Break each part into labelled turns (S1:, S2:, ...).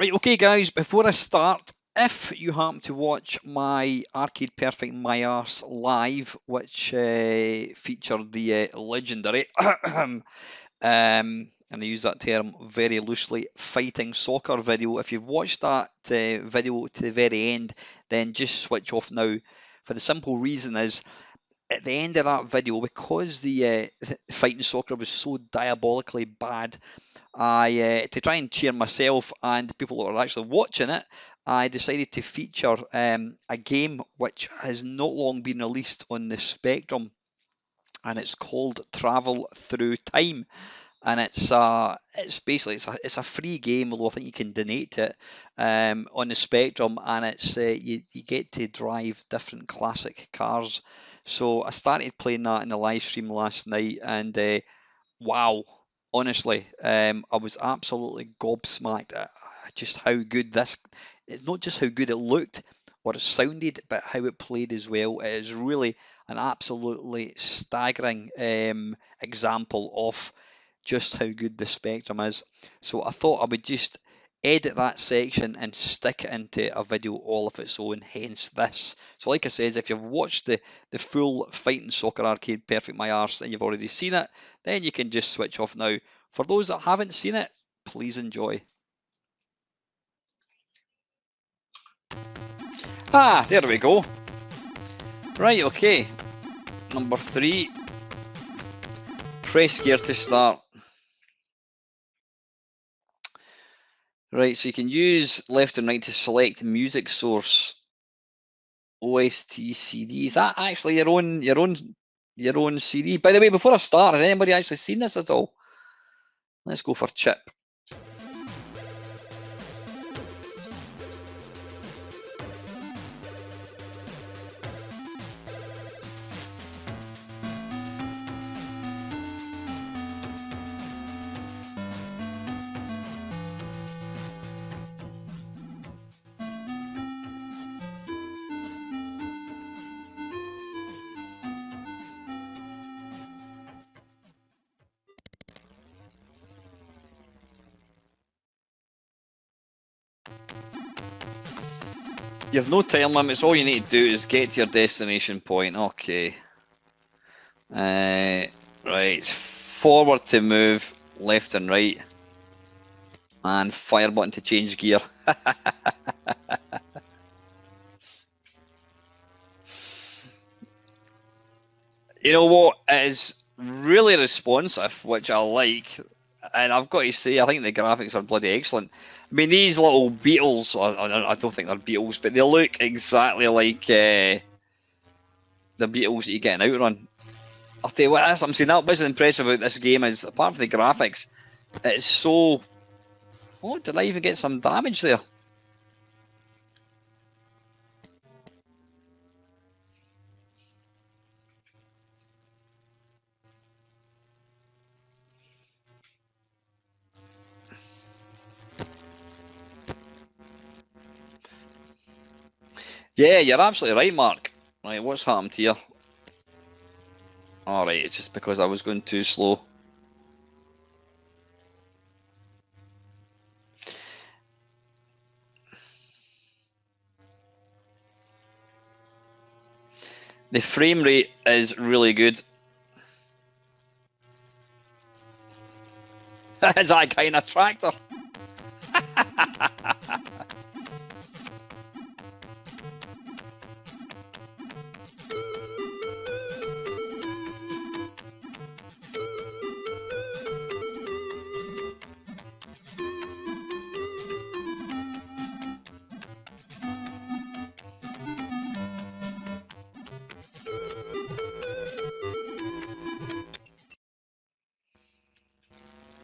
S1: Right, okay guys, before I start, if you happen to watch my Arcade Perfect My Arse live, which featured the legendary, and I use that term very loosely, fighting soccer video, if you've watched that video to the very end, then just switch off now. For the simple reason is, at the end of that video, because the fighting soccer was so diabolically bad, to try and cheer myself and people that are actually watching it, I decided to feature a game which has not long been released on the Spectrum, and it's called Travel Through Time. And it's a free game, although I think you can donate to it on the Spectrum, and you get to drive different classic cars. So I started playing that in the live stream last night, and wow, honestly, I was absolutely gobsmacked at just how good this. It's not just how good it looked or it sounded, but how it played as well. It is really an absolutely staggering example of just how good the Spectrum is. So I thought I would just edit that section and stick it into a video all of its own, hence this. So like I said, if you've watched the full Fighting Soccer Arcade Perfect My Arse and you've already seen it, then you can just switch off now. For those that haven't seen it, please enjoy. Ah, there we go. Right, okay. Number 3. Press gear to start. Right, so you can use left and right to select music source. OST CD. Is that actually your own CD? By the way, before I start, has anybody actually seen this at all? Let's go for Chip. You have no time limits. All you need to do is get to your destination point. Okay. Right. Forward to move, left and right, and fire button to change gear. You know what? It is really responsive, which I like. And I've got to say, I think the graphics are bloody excellent. I mean, these little beetles, I don't think they're beetles, but they look exactly like the beetles that you get in Outrun. I'll tell you what, I'm saying that was impressive about this game is, apart from the graphics, it's so... Oh, did I even get some damage there? Yeah, you're absolutely right, Mark. Right, what's happened here? Alright, it's just because I was going too slow. The frame rate is really good. Is that kind of tractor?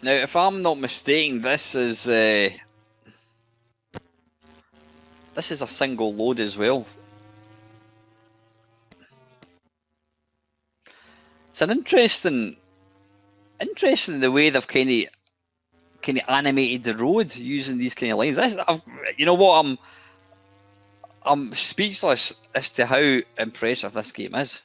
S1: Now, if I'm not mistaken, this is a single load as well. It's an interesting the way they've kind of animated the road using these kind of lines. You know what? I'm speechless as to how impressive this game is.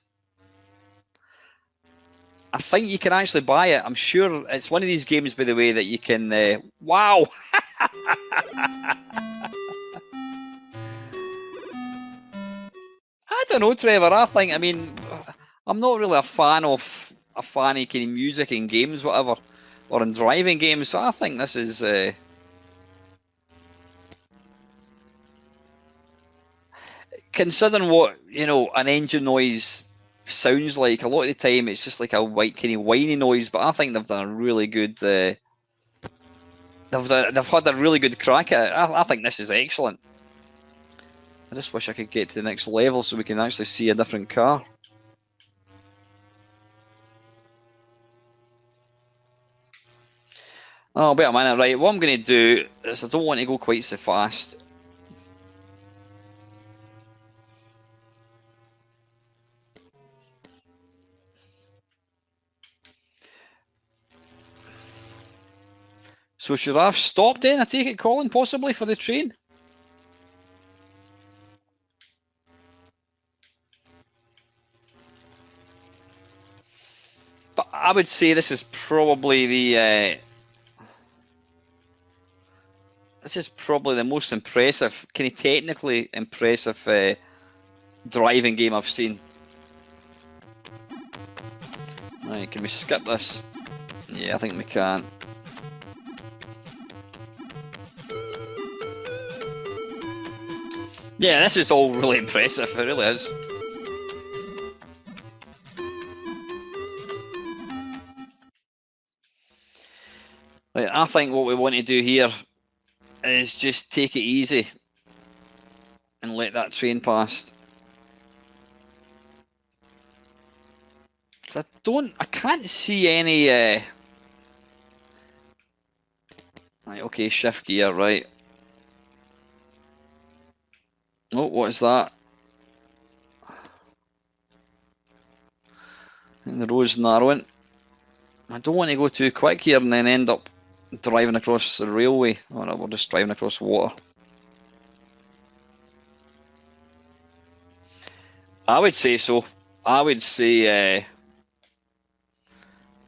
S1: I think you can actually buy it. I'm sure it's one of these games, by the way, that you can. Wow! I don't know, Trevor. I mean, I'm not really a fan of kind of music in games, whatever, or in driving games. So I think this is. Considering what an engine noise sounds like, a lot of the time it's just like a white kind of whiny noise. But I think they've done a really good. They've had a really good crack at it. I think this is excellent. I just wish I could get to the next level so we can actually see a different car. Oh, wait a minute, right, what I'm going to do is I don't want to go quite so fast. So should I have stopped then, I take it, Colin, possibly, for the train? But I would say this is probably the most impressive, kind of technically impressive driving game I've seen. Right, can we skip this? Yeah, I think we can. Yeah, this is all really impressive, it really is. Right, I think what we want to do here is just take it easy and let that train past. I can't see any. Right, okay, shift gear, right. Oh, what is that? And the road's narrowing. I don't want to go too quick here and then end up driving across the railway. Oh no, we're just driving across water. I would say so. I would say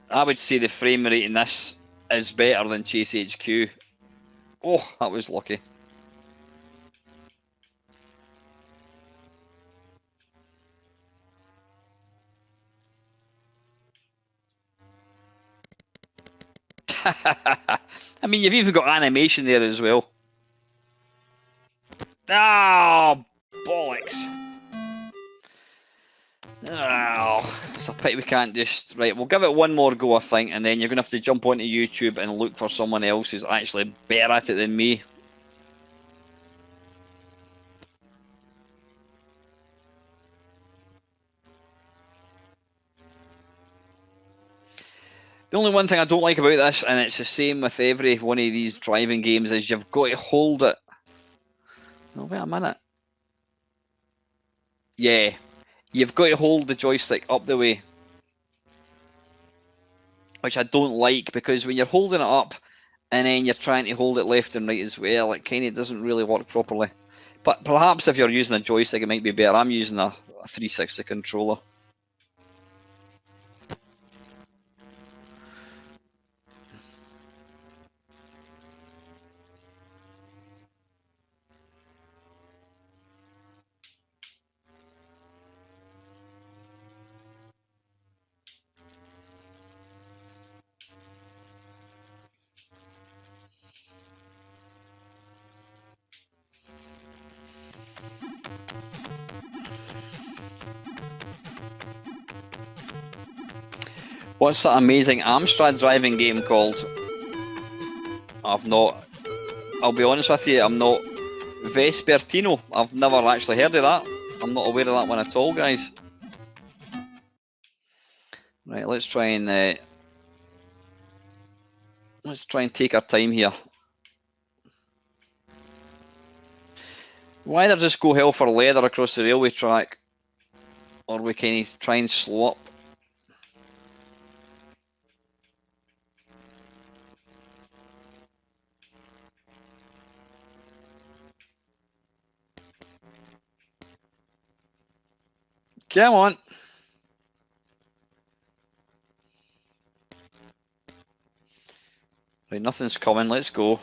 S1: the frame rate in this is better than Chase HQ. Oh, that was lucky. I mean, you've even got animation there as well. Oh, bollocks. Oh, it's a pity we can't just... Right, we'll give it one more go, I think, and then you're going to have to jump onto YouTube and look for someone else who's actually better at it than me. The only one thing I don't like about this, and it's the same with every one of these driving games, is you've got to hold it. Oh, wait a minute. Yeah, you've got to hold the joystick up the way. Which I don't like, because when you're holding it up and then you're trying to hold it left and right as well, it kind of doesn't really work properly. But perhaps if you're using a joystick, it might be better. I'm using a 360 controller. What's that amazing Amstrad driving game called? I'll be honest with you, I'm not. Vespertino, I've never actually heard of that. I'm not aware of that one at all, guys. Right, let's try and take our time here. We'll either just go hell for leather across the railway track, or we can try and slow up. Come on. nothing's coming. Let's go.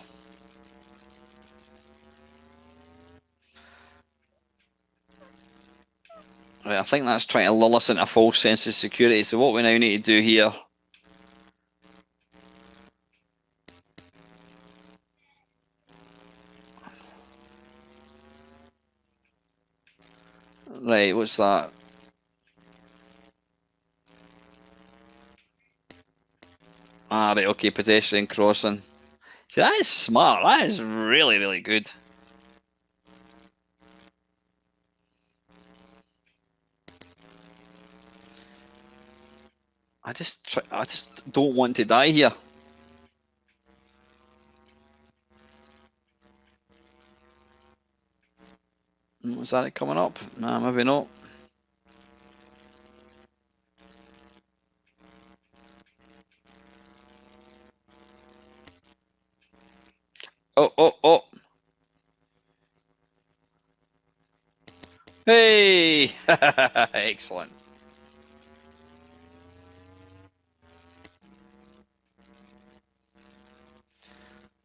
S1: Right, I think that's trying to lull us into a false sense of security. So what we now need to do here... Right, what's that? Ah, right, okay, pedestrian crossing. See, that is smart. That is really, really good. I just don't want to die here. Was that it coming up? Nah, maybe not. Oh, oh, oh. Hey! Excellent.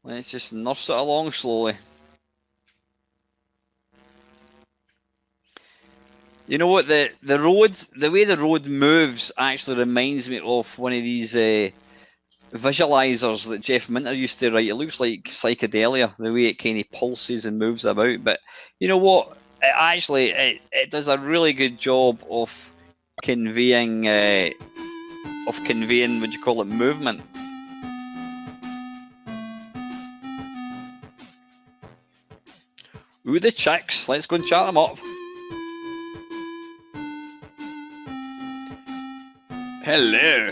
S1: Let's just nurse it along slowly. You know what, the way the road moves actually reminds me of one of these visualizers that Jeff Minter used to write. It looks like psychedelia, the way it kind of pulses and moves about. But you know what? It does a really good job of conveying what do you call it, movement. Ooh, the chicks. Let's go and chat them up. Hello.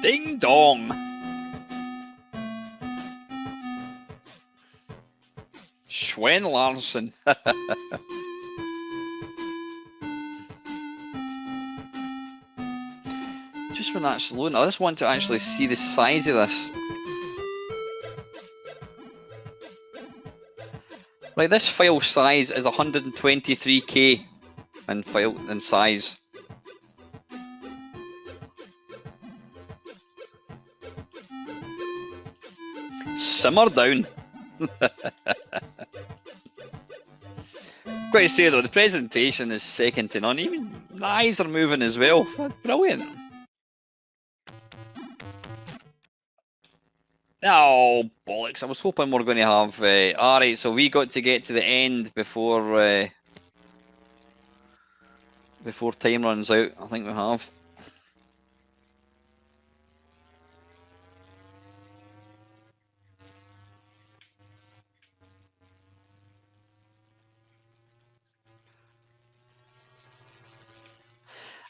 S1: Ding dong. Schwen Larson. Just when that's loading, I just want to actually see the size of this. Like, this file size is 123K in size. Simmer down. Got to say though, the presentation is second to none. Even the eyes are moving as well. Brilliant. Oh, bollocks. I was hoping we were going to have... Alright, so we got to get to the end before time runs out. I think we have.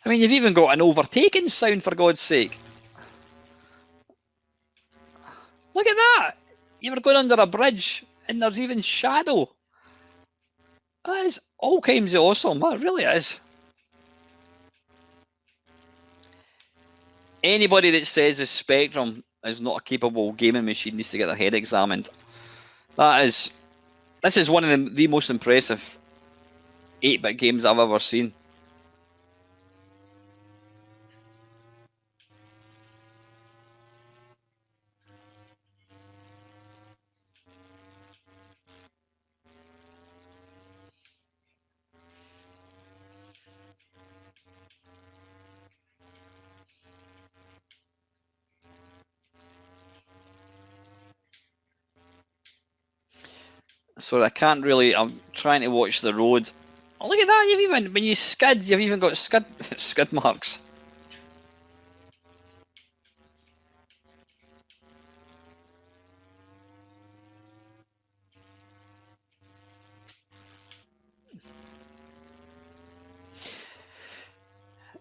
S1: I mean, you've even got an overtaking sound, for God's sake. Look at that! You were going under a bridge, and there's even shadow. That is all kinds of awesome. That really is. Anybody that says the Spectrum is not a capable gaming machine needs to get their head examined. This is one of the most impressive 8-bit games I've ever seen. So I can't really. I'm trying to watch the road. Oh, look at that! You've even, when you skid, you've even got skid marks.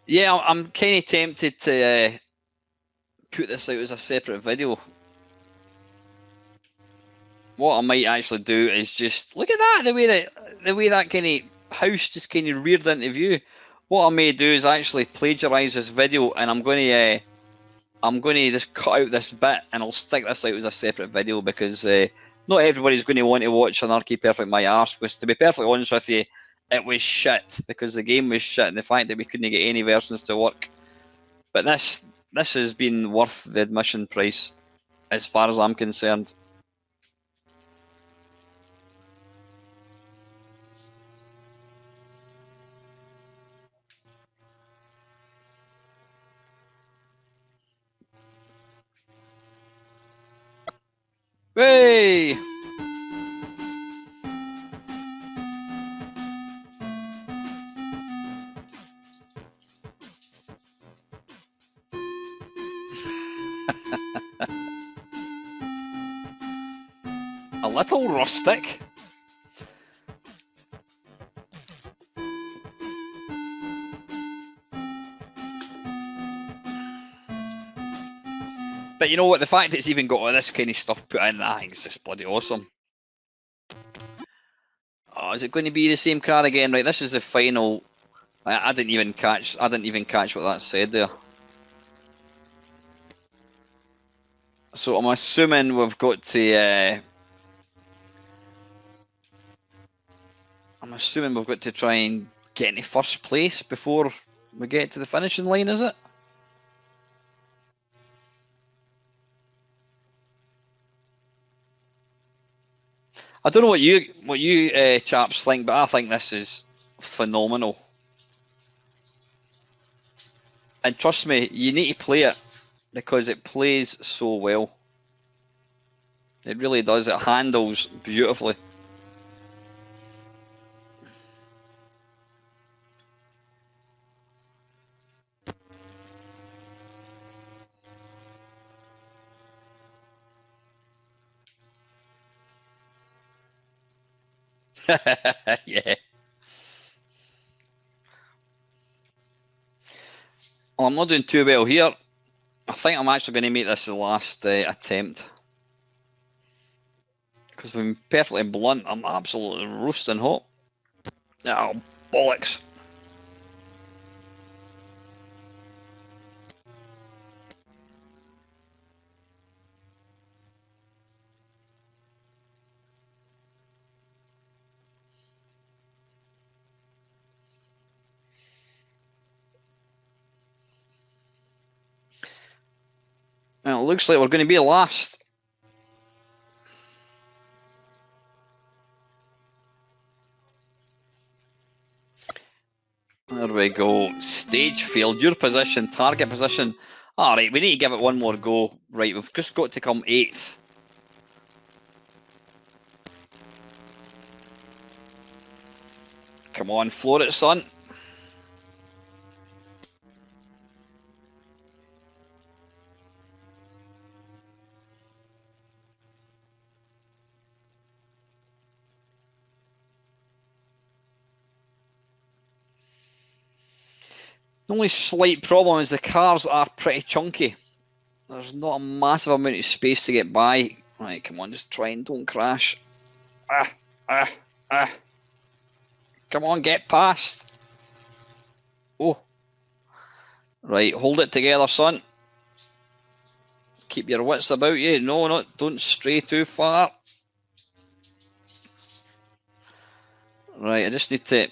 S1: Yeah, I'm kind of tempted to put this out as a separate video. What I might actually do is just look at that, the way that kind of house just kind of reared into view. What I may do is actually plagiarize this video, and I'm going to just cut out this bit, and I'll stick this out as a separate video, because not everybody's going to want to watch an Arcade Perfect My Arse. Because to be perfectly honest with you, it was shit because the game was shit, and the fact that we couldn't get any versions to work. But this has been worth the admission price, as far as I'm concerned. Hey! A little rustic. But you know what? The fact that it's even got all this kind of stuff put in, I think it's just bloody awesome. Oh, is it going to be the same card again? Right, this is the final. I didn't even catch what that said there. So I'm assuming we've got to. I'm assuming we've got to try and get into first place before we get to the finishing line, is it? I don't know what you chaps think, but I think this is phenomenal. And trust me, you need to play it because it plays so well. It really does. It handles beautifully. Yeah. Well, I'm not doing too well here. I think I'm actually going to make this the last attempt. Because if I'm perfectly blunt, I'm absolutely roasting hot. Oh, bollocks. Well, it looks like we're going to be last. There we go. Stage failed. Your position, target position. Alright, we need to give it one more go. Right, we've just got to come 8th. Come on, floor it, son. The only slight problem is the cars are pretty chunky. There's not a massive amount of space to get by. Right, come on, just try and don't crash. Come on, get past. Oh. Right, hold it together, son. Keep your wits about you. No, don't stray too far. Right, I just need to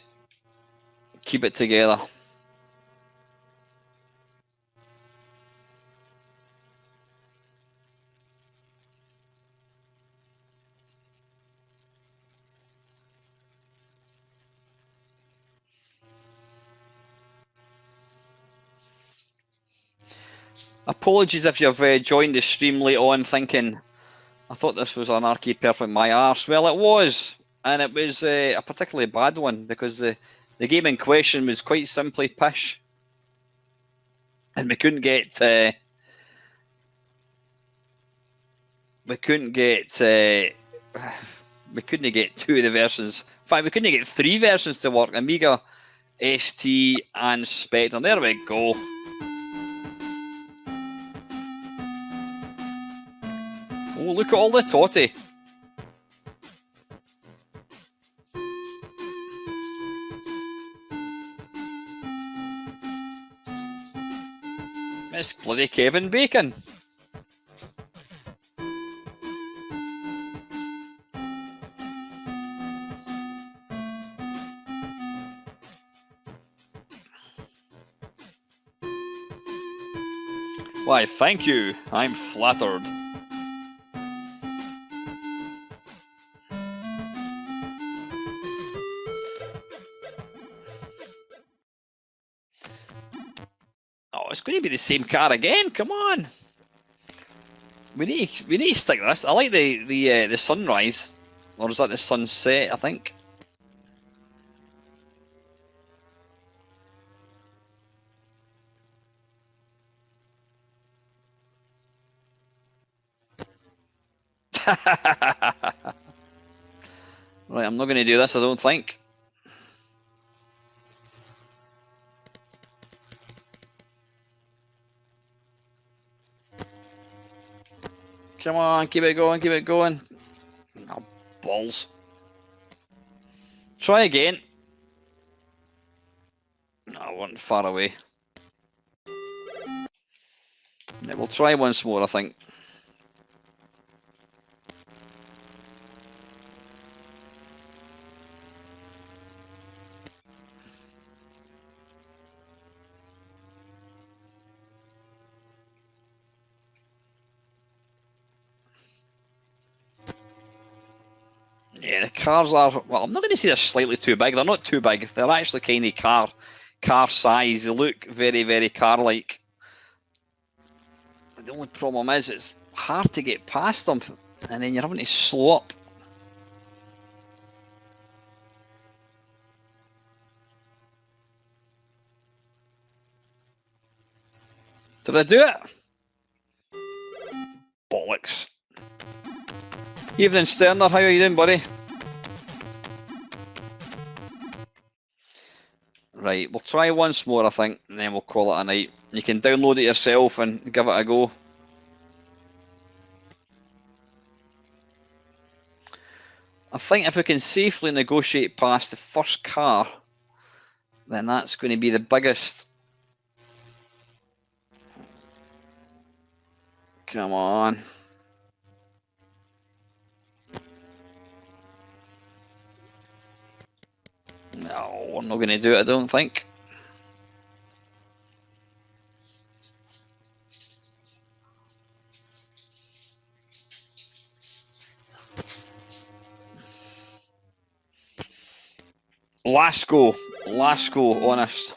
S1: keep it together. Apologies if you've joined the stream late on thinking, I thought this was an Arcade Perfect My Arse. Well, it was, and it was a particularly bad one because the game in question was quite simply pish, and we couldn't get two of the versions. In fact, we couldn't get 3 versions to work: Amiga, ST, and Spectrum. There we go. Oh, look at all the totty. It's bloody Kevin Bacon. Why, thank you. I'm flattered. Oh, it's going to be the same car again. Come on. We need to stick this. I like the sunrise, or is that the sunset? I think. Right, I'm not going to do this. I don't think. Come on, keep it going, keep it going. Oh, balls. Try again. No, I wasn't far away. Yeah, we'll try once more, I think. Yeah, the cars are, well, I'm not going to say they're slightly too big. They're not too big. They're actually kind of car size. They look very, very car-like. The only problem is it's hard to get past them, and then you're having to slow up. Did I do it? Bollocks. Evening, Sterner. How are you doing, buddy? Right, we'll try once more, I think, and then we'll call it a night. You can download it yourself and give it a go. I think if we can safely negotiate past the first car, then that's going to be the biggest. Come on. No, we're not going to do it, I don't think. Last go, honest.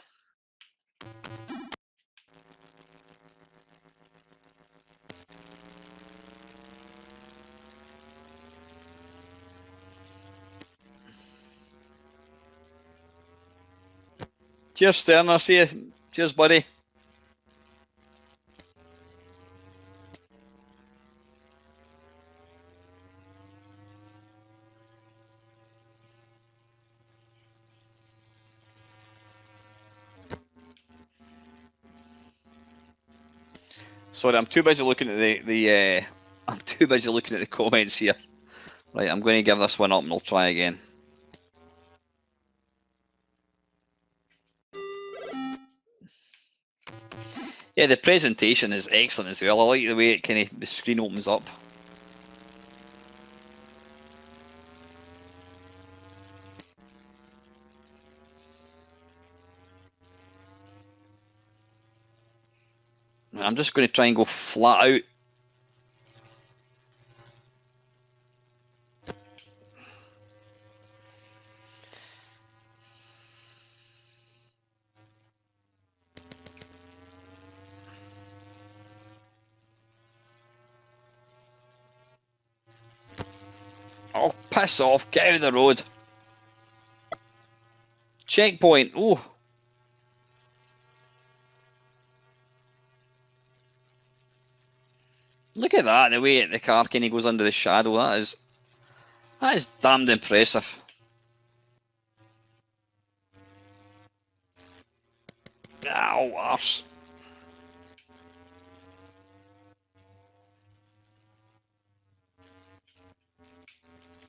S1: Cheers, Sterner. See you. Cheers, buddy. Sorry, I'm too busy looking at I'm too busy looking at the comments here. Right, I'm going to give this one up and I'll try again. Yeah, the presentation is excellent as well. I like the way it kind of the screen opens up. I'm just going to try and go flat out. Oh, piss off. Get out of the road. Checkpoint. Oh. Look at that, the way the car kind of goes under the shadow. That is damned impressive. Ow, arse.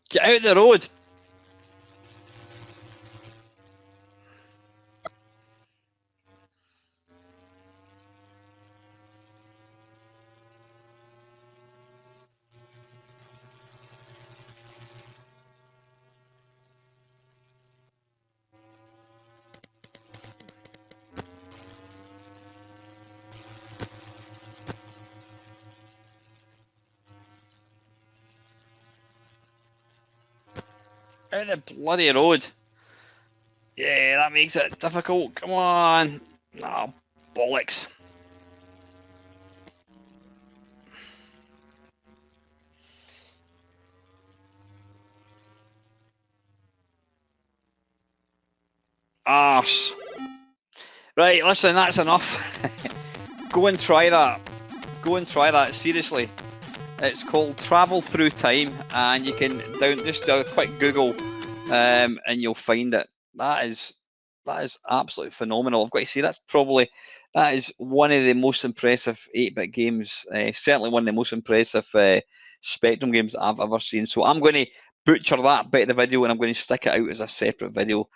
S1: Get out of the road. Out the bloody road. Yeah, that makes it difficult. Come on. Oh, bollocks. Arse. Right, listen, that's enough. Go and try that. Go and try that, seriously. It's called Travel Through Time, and you can just do a quick Google, and you'll find it. That is absolutely phenomenal. I've got to say that is one of the most impressive 8-bit games. Certainly one of the most impressive Spectrum games that I've ever seen. So I'm going to butcher that bit of the video, and I'm going to stick it out as a separate video.